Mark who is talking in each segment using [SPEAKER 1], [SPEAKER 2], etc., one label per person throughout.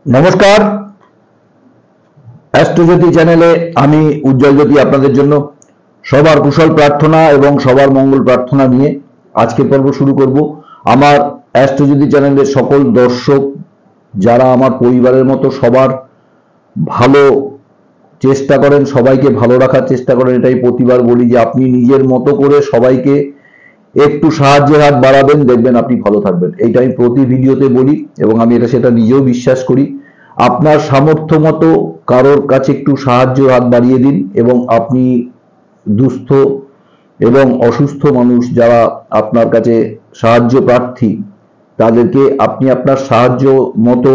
[SPEAKER 1] নমস্কার, অ্যাস্ট্রোজ্যোতি চ্যানেলে আমি উজ্জ্বল জ্যোতি আপনাদের জন্য সবার কুশল প্রার্থনা এবং সবার মঙ্গল প্রার্থনা নিয়ে আজকের পর্ব শুরু করব। আমার অ্যাস্ট্রোজ্যোতি চ্যানেলের সকল দর্শক যারা আমার পরিবারের মতো সবার ভালো চেষ্টা করেন, সবাইকে ভালো রাখার চেষ্টা করেন, এটাই প্রতিবার বলি যে আপনি নিজের মতো করে সবাইকে একটু সাহায্যের হাত বাড়াবেন, দেখবেন আপনি ভালো থাকবেন। এইটা আমি প্রতি ভিডিওতে বলি এবং আমি সেটা নিজেও বিশ্বাস করি। আপনার সামর্থ্য মতো কারোর কাছে একটু সাহায্যের হাত বাড়িয়ে দিন এবং আপনি দুস্থ এবং অসুস্থ মানুষ যারা আপনার কাছে সাহায্য প্রার্থী তাদেরকে আপনি আপনার সাহায্য মতো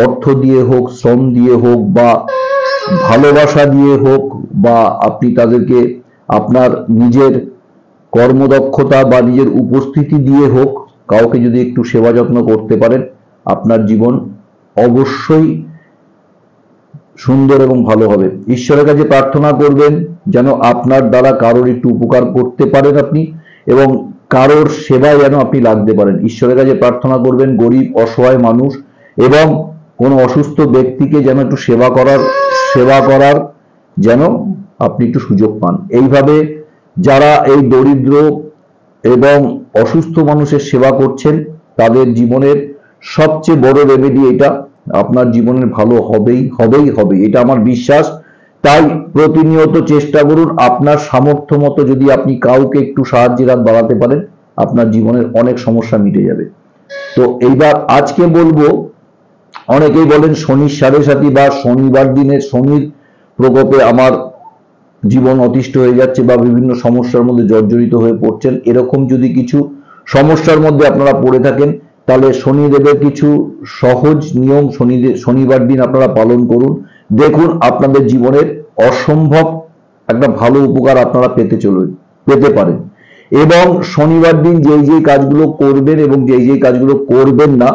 [SPEAKER 1] অর্থ দিয়ে হোক, শ্রম দিয়ে হোক বা ভালোবাসা দিয়ে হোক বা আপনি তাদেরকে আপনার নিজের কর্মদক্ষতা বা নিজের উপস্থিতি দিয়ে হোক, কাউকে যদি একটু সেবা যত্ন করতে পারেন আপনার জীবন অবশ্যই সুন্দর এবং ভালো হবে। ঈশ্বরের কাছে প্রার্থনা করবেন যেন আপনার দ্বারা কারোর একটু উপকার করতে পারেন আপনি এবং কারোর সেবায় যেন আপনি লাগতে পারেন। ঈশ্বরের কাছে প্রার্থনা করবেন গরিব অসহায় মানুষ এবং কোনো অসুস্থ ব্যক্তিকে যেন একটু সেবা করার যেন আপনি একটু সুযোগ পান। এইভাবে যারা এই দরিদ্র এবং অসুস্থ মানুষের সেবা করছেন তাদের জীবনের সবচেয়ে বড় রেমেডি এটা। আপনার জীবনের ভালো হবেই, এটা আমার বিশ্বাস। তাই প্রতিনিয়ত চেষ্টা করুন আপনার সামর্থ্য মতো, যদি আপনি কাউকে একটু সাহায্যের হাত বাড়াতে পারেন আপনার জীবনের অনেক সমস্যা মিটে যাবে। তো এইবার আজকে বলবো, অনেকেই বলেন শনির সাড়ে সাথী বা শনিবার দিনের শনির প্রকোপে আমার জীবন অতিষ্ঠ হয়ে যাচ্ছে বা বিভিন্ন সমস্যার মধ্যে জর্জরিত হয়ে পড়ছেন। এরকম যদি কিছু সমস্যার মধ্যে আপনারা পড়ে থাকেন তাহলে শনিদেবের কিছু সহজ নিয়ম শনিবার দিন আপনারা পালন করুন। দেখুন আপনাদের জীবনের অসম্ভব একটা ভালো উপকার আপনারা পেতে পারেন। এবং শনিবার দিন যেই কাজগুলো করবেন এবং যেই কাজগুলো করবেন না,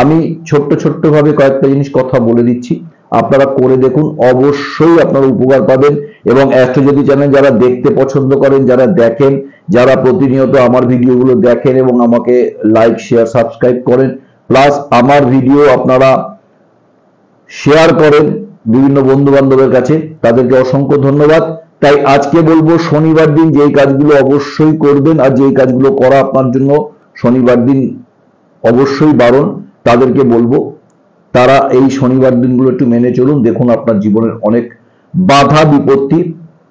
[SPEAKER 1] আমি ছোট্ট ভাবে কয়েকটা জিনিস কথা বলে দিচ্ছি, আপনারা করে দেখুন, অবশ্যই আপনারা উপকার পাবেন। এবং অ্যাস্ট্রোজ্যোতি চ্যানেল যারা দেখতে পছন্দ করেন, যারা দেখেন, যারা প্রতিনিয়ত আমার ভিডিওগুলো দেখেন এবং আমাকে লাইক শেয়ার সাবস্ক্রাইব করেন, প্লাস আমার ভিডিও আপনারা শেয়ার করেন বিভিন্ন বন্ধু বান্ধবের কাছে, তাদেরকে অসংখ্য ধন্যবাদ। তাই আজকে বলবো শনিবার দিন যেই কাজগুলো অবশ্যই করবেন আর যেই কাজগুলো করা আপনার জন্য শনিবার দিন অবশ্যই বারণ, তাদেরকে বলবো তারা এই শনিবার দিনগুলো একটু মেনে চলুন। দেখুন আপনার জীবনের অনেক বাধা বিপত্তি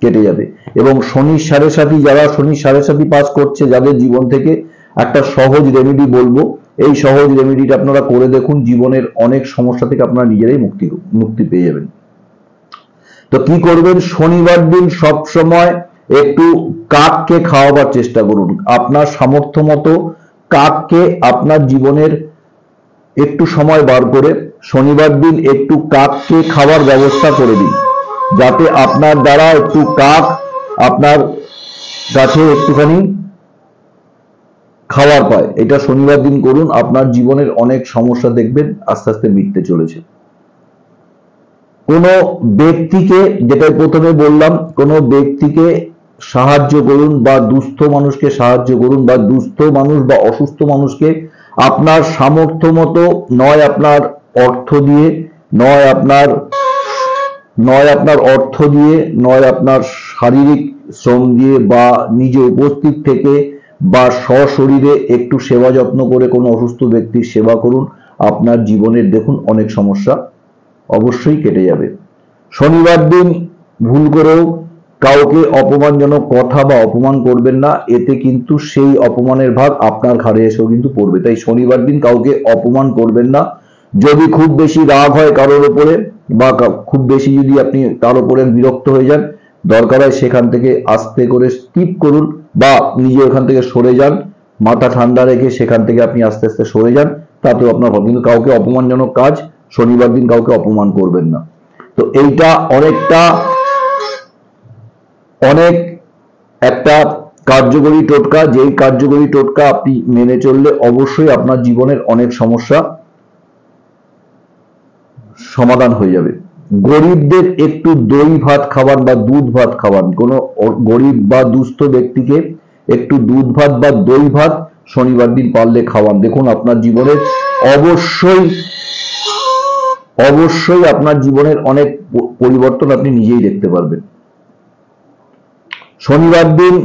[SPEAKER 1] কেটে যাবে। এবং শনির সাড়ে সাথী পাস করছে যাদের জীবন থেকে, একটা সহজ রেমেডি বলবো, এই সহজ রেমেডিটা আপনারা করে দেখুন, জীবনের অনেক সমস্যা থেকে আপনারা নিজেরাই মুক্তি পেয়ে যাবেন। তো কি করবেন, শনিবার দিন সব সময় একটু কাককে খাওয়াবার চেষ্টা করুন। আপনার সামর্থ্য মতো কাককে আপনার জীবনের একটু সময় বার করে শনিবার দিন একটু কাককে খাওয়ার ব্যবস্থা করে দিন, যাতে আপনার দ্বারা একটু কাক আপনার কাছে একটুখানি খাবার পায়। এটা শনিবার দিন করুন, আপনার জীবনের অনেক সমস্যা দেখবেন আস্তে আস্তে মিটতে চলেছে। কোনো ব্যক্তিকে, যেটা প্রথমে বললাম, কোনো ব্যক্তিকে সাহায্য করুন বা দুস্থ মানুষকে সাহায্য করুন বা দুস্থ মানুষ বা অসুস্থ মানুষকে আপনার সামর্থ্য মতো, নয় আপনার অর্থ দিয়ে, নয় আপনার অর্থ দিয়ে, নয় আপনার শারীরিক শ্রম দিয়ে বা নিজে উপস্থিত থেকে বা সশরীরে একটু সেবা যত্ন করে কোনো অসুস্থ ব্যক্তির সেবা করুন। আপনার জীবনের দেখুন অনেক সমস্যা অবশ্যই কেটে যাবে। শনিবার দিন ভুল করেও কাউকে অপমানজনক কথা বা অপমান করবেন না, এতে কিন্তু সেই অপমানের ভাগ আপনার ঘাড়ে এসেও কিন্তু পড়বে। তাই শনিবার দিন কাউকে অপমান করবেন না। যদি খুব বেশি রাগ হয় কারোর উপরে বা খুব বেশি যদি আপনি তার উপরে বিরক্ত হয়ে যান, দরকার হয় সেখান থেকে আস্তে করে স্কিপ করুন বা নিজে ওখান থেকে সরে যান, মাথা ঠান্ডা রেখে সেখান থেকে আপনি আস্তে আস্তে সরে যান, তাতেও আপনার ভালো। কিন্তু কাউকে অপমানজনক কাজ শনিবার দিন কাউকে অপমান করবেন না। তো এইটা অনেক একটা কার্যকরী টোটকা, যেই কার্যকরী টোটকা আপনি মেনে চললে অবশ্যই আপনার জীবনের অনেক সমস্যা সমাধান হয়ে যাবে। গরিবদের একটু দই ভাত খাওয়ান বা দুধ ভাত খাওয়ান, কোনো গরিব বা দুস্থ ব্যক্তিকে একটু দুধ ভাত বা দই ভাত শনিবার দিন পারলে খাওয়ান। দেখুন আপনার জীবনের অবশ্যই অবশ্যই আপনার জীবনের অনেক পরিবর্তন আপনি নিজেই দেখতে পারবেন। শনিবার দিন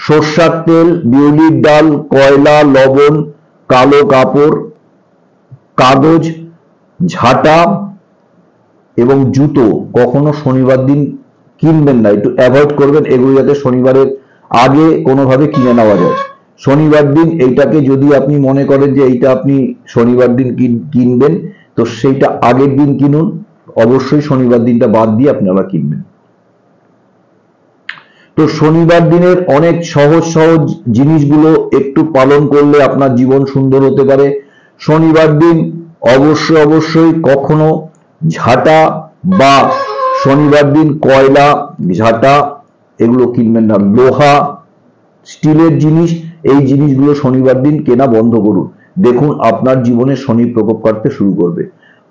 [SPEAKER 1] সরষের তেল, বিউলির ডাল, কয়লা, লবণ, কালো কাপড়, কাগজ, ঝাঁটা এবং জুতো কখনো শনিবার দিন কিনবেন না, একটু অ্যাভয়েড করবেন। এগুলো যাতে শনিবারের আগে কোনোভাবে কিনে নেওয়া যায়। শনিবার দিন এইটাকে যদি আপনি মনে করেন যে এইটা আপনি শনিবার দিন কিনবেন, তো সেইটা আগের দিন কিনুন, অবশ্যই শনিবার দিনটা বাদ দিয়ে আপনারা কিনবেন। তো শনিবার দিনের অনেক সহজ সহজ জিনিসগুলো একটু পালন করলে আপনার জীবন সুন্দর হতে পারে। শনিবার দিন অবশ্যই কখনো ঝাঁটা বা শনিবার দিন কয়লা, ঝাঁটা এগুলো কিনবেন না। লোহা, স্টিলের জিনিস, এই জিনিসগুলো শনিবার দিন কেনা বন্ধ করুন। দেখুন আপনার জীবনে শনি প্রকোপ কাটতে শুরু করবে।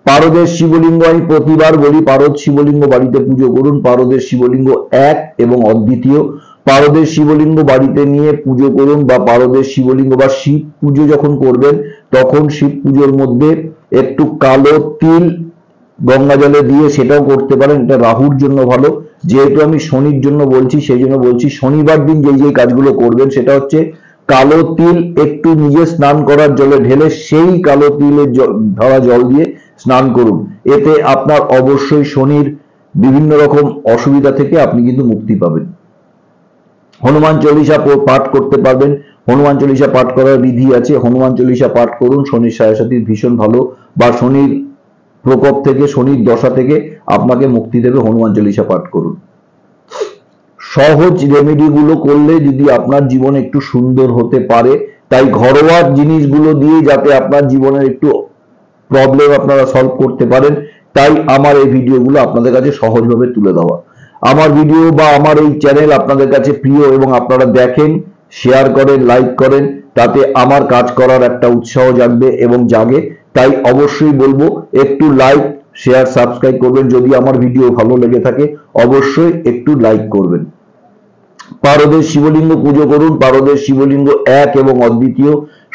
[SPEAKER 1] পারদের শিবলিঙ্গ, আমি প্রতিবার বলি পারদ শিবলিঙ্গ বাড়িতে পুজো করুন। পারদের শিবলিঙ্গ এক এবং অদ্বিতীয়। পারদের শিবলিঙ্গ বাড়িতে নিয়ে পুজো করুন, বা পারদের শিবলিঙ্গ বা শিব পুজো যখন করবেন তখন শিব পুজোর মধ্যে একটু কালো তিল গঙ্গা জলে দিয়ে সেটাও করতে পারেন। এটা রাহুর জন্য ভালো। যেহেতু আমি শনির জন্য বলছি সেই জন্য বলছি, শনিবার দিন যে কাজগুলো করবেন সেটা হচ্ছে কালো তিল একটু নিজে স্নান করার জলে ঢেলে সেই কালো তিলের ধরা জল দিয়ে স্নান করুন। এতে আপনার অবশ্যই শনির বিভিন্ন রকম অসুবিধা থেকে আপনি কিন্তু মুক্তি পাবেন। হনুমান চল্লিশা পাঠ করতে পারবেন। হনুমান চল্লিশা পাঠ করার বিধি আছে, হনুমান চল্লিশা পাঠ করুন। শনির সাড়ে ভীষণ ভালো, বা শনির প্রকোপ থেকে, শনির দশা থেকে আপনাকে মুক্তি দেবে। হনুমান চল্লিশা পাঠ করুন। সহজ রেমেডি গুলো করলে যদি আপনার জীবন একটু সুন্দর হতে পারে, তাই ঘরোয়া জিনিসগুলো দিয়ে যাতে আপনার জীবনের একটু প্রবলেম আপনারা সলভ করতে পারেন, তাই আমার এই ভিডিওগুলো আপনাদের কাছে সহজভাবে তুলে দেওয়া। আমার ভিডিও বা আমার এই চ্যানেল আপনাদের কাছে প্রিয় এবং আপনারা দেখেন, শেয়ার করেন, লাইক করেন, তাতে আমার কাজ করার একটা উৎসাহ জাগবে এবং জাগে। তাই অবশ্যই বলবো একটু লাইক, শেয়ার, সাবস্ক্রাইব করবেন। যদি আমার ভিডিও ভালো লেগে থাকে অবশ্যই একটু লাইক করবেন। পারদের শিবলিঙ্গ পুজো করুন। পারদের শিবলিঙ্গ এক এবং অদ্বিতীয়।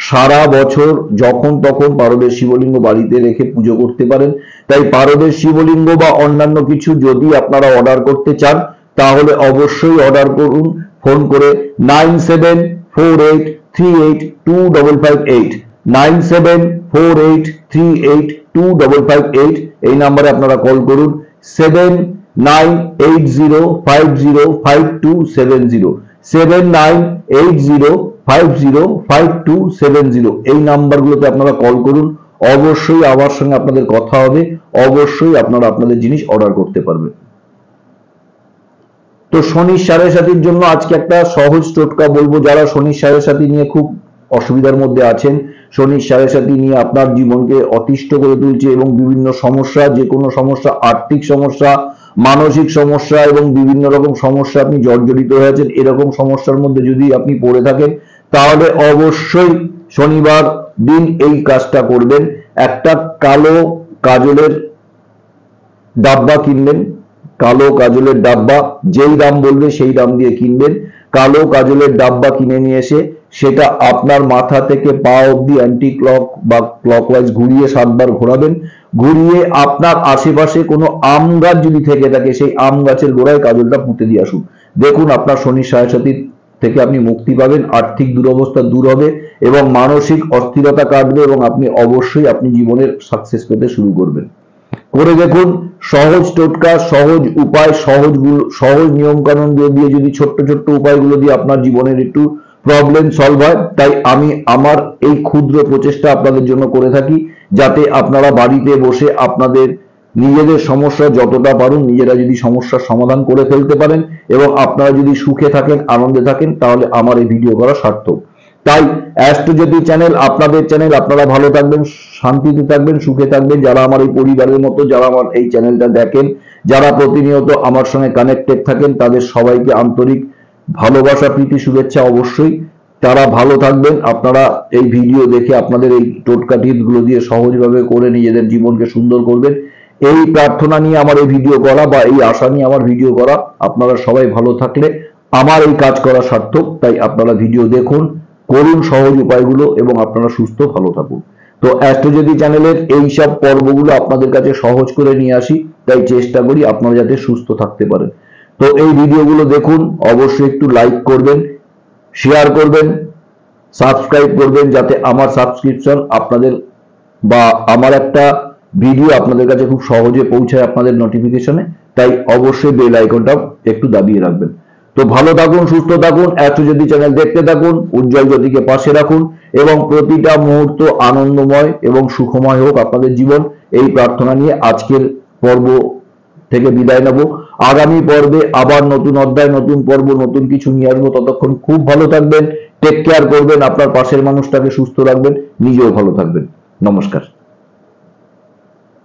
[SPEAKER 1] সারা বছর যখন তখন পারদের শিবলিঙ্গ বাড়িতে রেখে পুজো করতে পারেন। তাই পারদের শিবলিঙ্গ বা অন্যান্য কিছু যদি আপনারা অর্ডার করতে চান তাহলে অবশ্যই অর্ডার করুন ফোন করে 9748382558 9748382558 এই নাম্বারে আপনারা কল করুন। 7980505270 7980505270 এই নাম্বারগুলোতে আপনারা কল করুন। অবশ্যই আমার সঙ্গে আপনাদের কথা হবে, অবশ্যই আপনারা আপনাদের জিনিস অর্ডার করতে পারবেন। তো শনির সাড়ে সাতির জন্য আজকে একটা সহজ টোটকা বলবো। যারা শনির সাড়ে সাতি নিয়ে খুব অসুবিধার মধ্যে আছেন, শনির সাড়ে সাতি নিয়ে আপনার জীবনকে অতিষ্ঠ করে তুলছে এবং বিভিন্ন সমস্যা, যে কোনো সমস্যা, আর্থিক সমস্যা, মানসিক সমস্যা এবং বিভিন্ন রকম সমস্যা আপনি জর্জরিত হয়ে আছেন, এরকম সমস্যার মধ্যে যদি আপনি পড়ে থাকেন তাহলে অবশ্যই শনিবার দিন এই কাজটা করবেন। একটা কালো কাজলের ডাব্বা কিনবেন। কালো কাজলের ডাব্বা যেই দাম বলবে সেই দাম দিয়ে কিনবেন। কালো কাজলের ডাব্বা কিনে নিয়ে এসে সেটা আপনার মাথা থেকে পা অব্দি অ্যান্টি ক্লক বা ক্লকওয়াইজ ঘুরিয়ে 7 বার ঘোরাবেন। ঘুরিয়ে আপনার আশেপাশে কোনো আম গাছ যদি থেকে থাকে সেই আম গাছের গোড়ায় কাজলটা পুঁতে দিয়ে আসুন। দেখুন আপনার শনির সাড়ে সাতি থেকে আপনি মুক্তি পাবেন, আর্থিক দুরবস্থা দূর হবে এবং মানসিক অস্থিরতা কাটবে এবং আপনি অবশ্যই আপনি জীবনের সাকসেস পেতে শুরু করবেন। করে দেখুন, সহজ টোটকা, সহজ উপায়, সহজ নিয়ম কানুন দিয়ে যদি ছোট্ট ছোট্ট উপায়গুলো দিয়ে আপনার জীবনের একটু প্রবলেম সলভ হয়, তাই আমি আমার এই ক্ষুদ্র প্রচেষ্টা আপনাদের জন্য করে থাকি, যাতে আপনারা বাড়িতে বসে আপনাদের নিজেদের সমস্যা যতটা পারুন নিজেরা যদি সমস্যার সমাধান করে ফেলতে পারেন এবং আপনারা যদি সুখে থাকেন, আনন্দে থাকেন, তাহলে আমার এই ভিডিও করা সার্থক। তাই অ্যাস্ট্রোজ্যোতি চ্যানেল আপনাদের চ্যানেল, আপনারা ভালো থাকবেন, শান্তিতে থাকবেন, সুখে থাকবেন। যারা আমার এই পরিবারের মতো, যারা আমার এই চ্যানেলটা দেখেন, যারা প্রতিনিয়ত আমার সঙ্গে কানেক্টেড থাকেন, তাদের সবাইকে আন্তরিক ভালোবাসা, প্রীতি, শুভেচ্ছা। অবশ্যই তারা ভালো থাকবেন। আপনারা এই ভিডিও দেখে আপনাদের এই টোটকা টিপসগুলো দিয়ে সহজভাবে করে নিজেদের জীবনকে সুন্দর করবেন, এই প্রার্থনা নিয়ে আমার এই ভিডিও করা বা এই আশা নিয়ে আমার ভিডিও করা। আপনারা সবাই ভালো থাকলে আমার এই কাজ করা সার্থক। তাই আপনারা ভিডিও দেখুন, করুন সহজ উপায়গুলো এবং আপনারা সুস্থ ভালো থাকুন। তো অ্যাস্ট্রোজ্যোতি চ্যানেলের এইসব পর্বগুলো আপনাদের কাছে সহজ করে নিয়ে আসি, তাই চেষ্টা করি আপনারা যাতে সুস্থ থাকতে পারেন। তো এই ভিডিওগুলো দেখুন, অবশ্যই একটু লাইক করবেন, শেয়ার করবেন, সাবস্ক্রাইব করবেন, যাতে আমার সাবস্ক্রিপশন আপনাদের বা আমার একটা ভিডিও আপনাদের কাছে খুব সহজে পৌঁছায় আপনাদের নোটিফিকেশনে। তাই অবশ্যই বেল আইকনটা একটু দাবিয়ে রাখবেন। তো ভালো থাকুন, সুস্থ থাকুন, অ্যাস্ট্রোজ্যোতি চ্যানেল দেখতে থাকুন, উজ্জ্বল জ্যোতিকে পাশে রাখুন এবং প্রতিটা মুহূর্ত আনন্দময় এবং সুখময় হোক আপনাদের জীবন, এই প্রার্থনা নিয়ে আজকের পর্ব থেকে বিদায় নেব। আগামী পর্বে আবার নতুন অধ্যায়, নতুন পর্ব, নতুন কিছু নিয়ে আসবো। ততক্ষণ খুব ভালো থাকবেন, টেক কেয়ার করবেন, আপনার পাশের মানুষটাকে সুস্থ রাখবেন, নিজেও ভালো থাকবেন। নমস্কার।